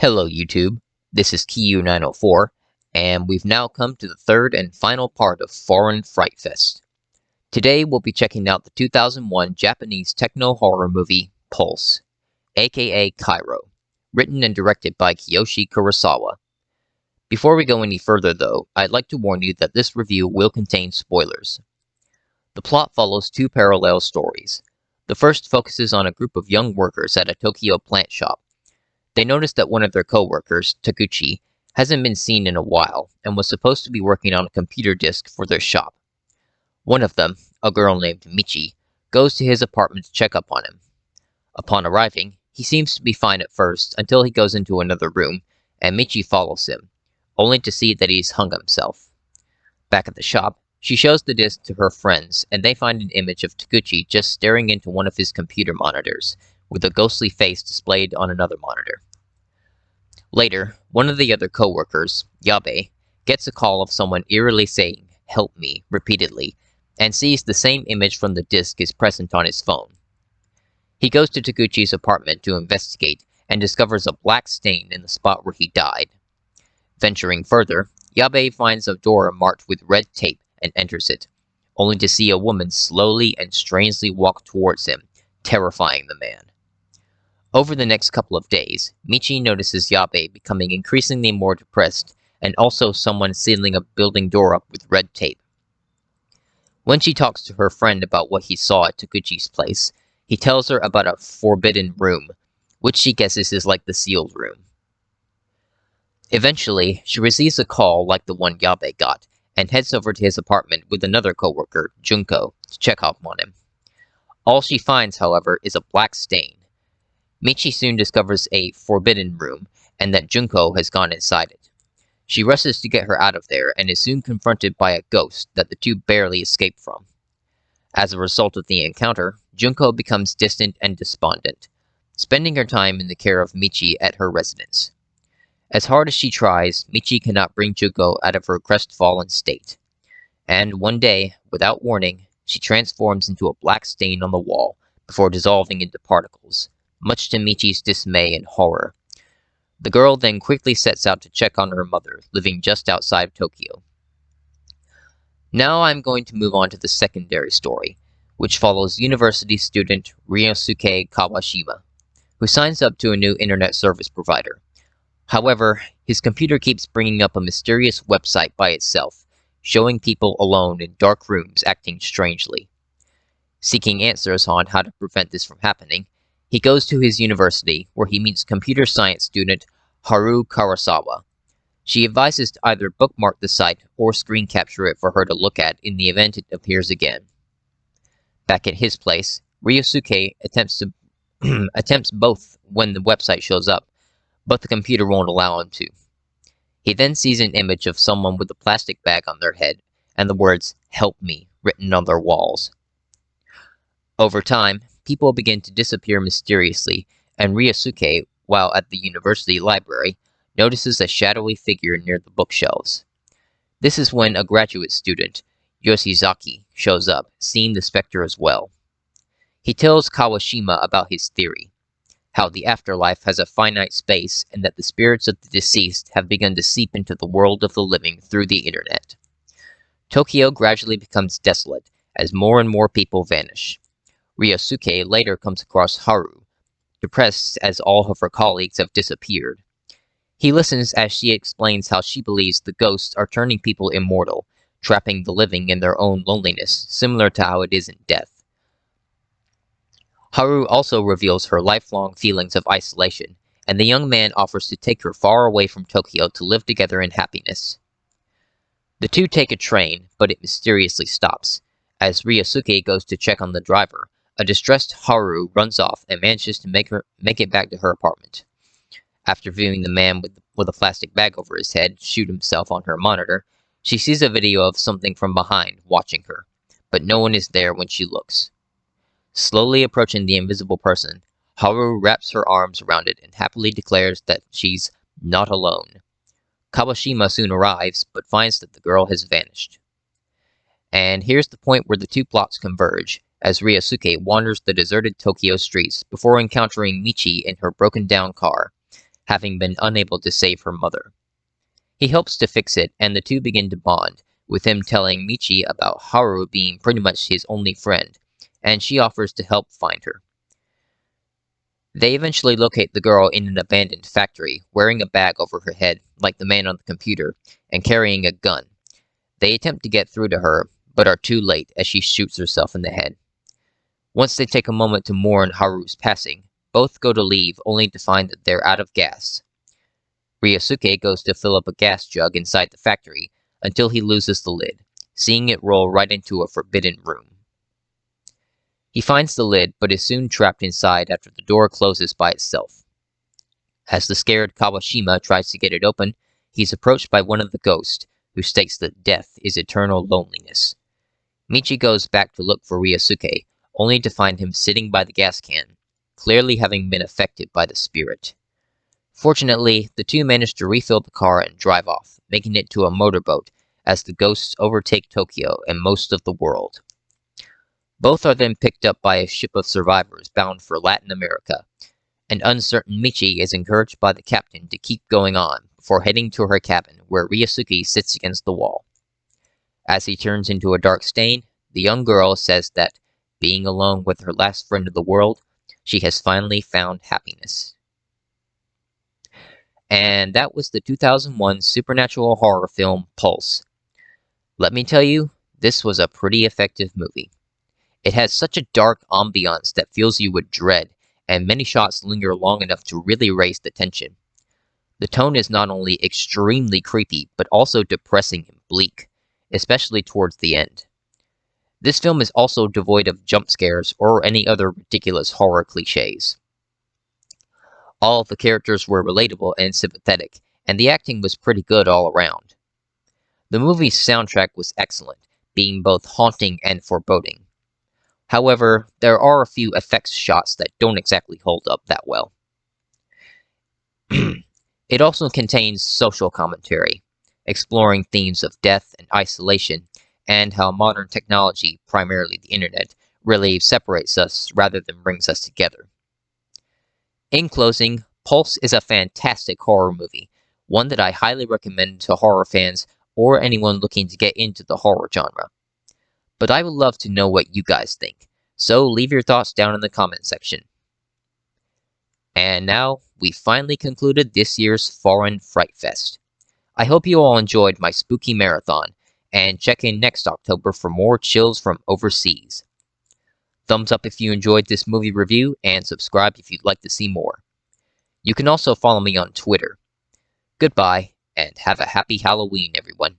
Hello YouTube, this is Kiryu904, and we've now come to the third and final part of Foreign Fright Fest. Today we'll be checking out the 2001 Japanese techno-horror movie, Pulse, aka Cairo, written and directed by Kiyoshi Kurosawa. Before we go any further though, I'd like to warn you that this review will contain spoilers. The plot follows two parallel stories. The first focuses on a group of young workers at a Tokyo plant shop. They notice that one of their co-workers, Taguchi, hasn't been seen in a while and was supposed to be working on a computer disk for their shop. One of them, a girl named Michi, goes to his apartment to check up on him. Upon arriving, he seems to be fine at first until he goes into another room and Michi follows him, only to see that he's hung himself. Back at the shop, she shows the disk to her friends and they find an image of Taguchi just staring into one of his computer monitors, with a ghostly face displayed on another monitor. Later, one of the other co-workers, Yabe, gets a call of someone eerily saying, "Help me," repeatedly, and sees the same image from the disk is present on his phone. He goes to Taguchi's apartment to investigate and discovers a black stain in the spot where he died. Venturing further, Yabe finds a door marked with red tape and enters it, only to see a woman slowly and strangely walk towards him, terrifying the man. Over the next couple of days, Michi notices Yabe becoming increasingly more depressed and also someone sealing a building door up with red tape. When she talks to her friend about what he saw at Taguchi's place, he tells her about a forbidden room, which she guesses is like the sealed room. Eventually, she receives a call like the one Yabe got and heads over to his apartment with another co-worker, Junko, to check up on him. All she finds, however, is a black stain. Michi soon discovers a forbidden room, and that Junko has gone inside it. She rushes to get her out of there, and is soon confronted by a ghost that the two barely escape from. As a result of the encounter, Junko becomes distant and despondent, spending her time in the care of Michi at her residence. As hard as she tries, Michi cannot bring Junko out of her crestfallen state. And one day, without warning, she transforms into a black stain on the wall, before dissolving into particles, much to Michi's dismay and horror. The girl then quickly sets out to check on her mother, living just outside Tokyo. Now I'm going to move on to the secondary story, which follows university student Ryosuke Kawashima, who signs up to a new internet service provider. However, his computer keeps bringing up a mysterious website by itself, showing people alone in dark rooms acting strangely. Seeking answers on how to prevent this from happening, he goes to his university, where he meets computer science student Haru Kurosawa. She advises to either bookmark the site or screen capture it for her to look at in the event it appears again. Back at his place, Ryosuke attempts both when the website shows up, but the computer won't allow him to. He then sees an image of someone with a plastic bag on their head, and the words, "Help me," written on their walls. Over time, people begin to disappear mysteriously, and Ryosuke, while at the university library, notices a shadowy figure near the bookshelves. This is when a graduate student, Yoshizaki, shows up, seeing the specter as well. He tells Kawashima about his theory, how the afterlife has a finite space and that the spirits of the deceased have begun to seep into the world of the living through the internet. Tokyo gradually becomes desolate as more and more people vanish. Ryosuke later comes across Haru, depressed as all of her colleagues have disappeared. He listens as she explains how she believes the ghosts are turning people immortal, trapping the living in their own loneliness, similar to how it is in death. Haru also reveals her lifelong feelings of isolation, and the young man offers to take her far away from Tokyo to live together in happiness. The two take a train, but it mysteriously stops. As Ryosuke goes to check on the driver, a distressed Haru runs off and manages to make it back to her apartment. After viewing the man with a plastic bag over his head shoot himself on her monitor, she sees a video of something from behind watching her, but no one is there when she looks. Slowly approaching the invisible person, Haru wraps her arms around it and happily declares that she's not alone. Kawashima soon arrives, but finds that the girl has vanished. And here's the point where the two plots converge, as Ryosuke wanders the deserted Tokyo streets before encountering Michi in her broken-down car. having been unable to save her mother. He helps to fix it, and the two begin to bond, with him telling Michi about Haru being pretty much his only friend, and she offers to help find her. They eventually locate the girl in an abandoned factory, wearing a bag over her head, like the man on the computer, and carrying a gun. They attempt to get through to her, but are too late as she shoots herself in the head. Once they take a moment to mourn Haru's passing, both go to leave only to find that they're out of gas. Ryosuke goes to fill up a gas jug inside the factory until he loses the lid, seeing it roll right into a forbidden room. He finds the lid, but is soon trapped inside after the door closes by itself. As the scared Kawashima tries to get it open, he's approached by one of the ghosts, who states that death is eternal loneliness. Michi goes back to look for Ryosuke, only to find him sitting by the gas can, clearly having been affected by the spirit. Fortunately, the two manage to refill the car and drive off, making it to a motorboat as the ghosts overtake Tokyo and most of the world. Both are then picked up by a ship of survivors bound for Latin America, and uncertain Michi is encouraged by the captain to keep going on before heading to her cabin where Ryosuke sits against the wall. As he turns into a dark stain, the young girl says that, being alone with her last friend in the world, she has finally found happiness. And that was the 2001 supernatural horror film Pulse. Let me tell you, this was a pretty effective movie. It has such a dark ambiance that fills you with dread, and many shots linger long enough to really raise the tension. The tone is not only extremely creepy, but also depressing and bleak, especially towards the end. This film is also devoid of jump scares or any other ridiculous horror cliches. All of the characters were relatable and sympathetic, and the acting was pretty good all around. The movie's soundtrack was excellent, being both haunting and foreboding. However, there are a few effects shots that don't exactly hold up that well. It also contains social commentary, exploring themes of death and isolation, and how modern technology, primarily the internet, really separates us rather than brings us together. In closing, Pulse is a fantastic horror movie, one that I highly recommend to horror fans or anyone looking to get into the horror genre. But I would love to know what you guys think, so leave your thoughts down in the comment section. And now, we finally concluded this year's Foreign Fright Fest. I hope you all enjoyed my spooky marathon, and check in next October for more chills from overseas. Thumbs up if you enjoyed this movie review, and subscribe if you'd like to see more. You can also follow me on Twitter. Goodbye, and have a happy Halloween, everyone.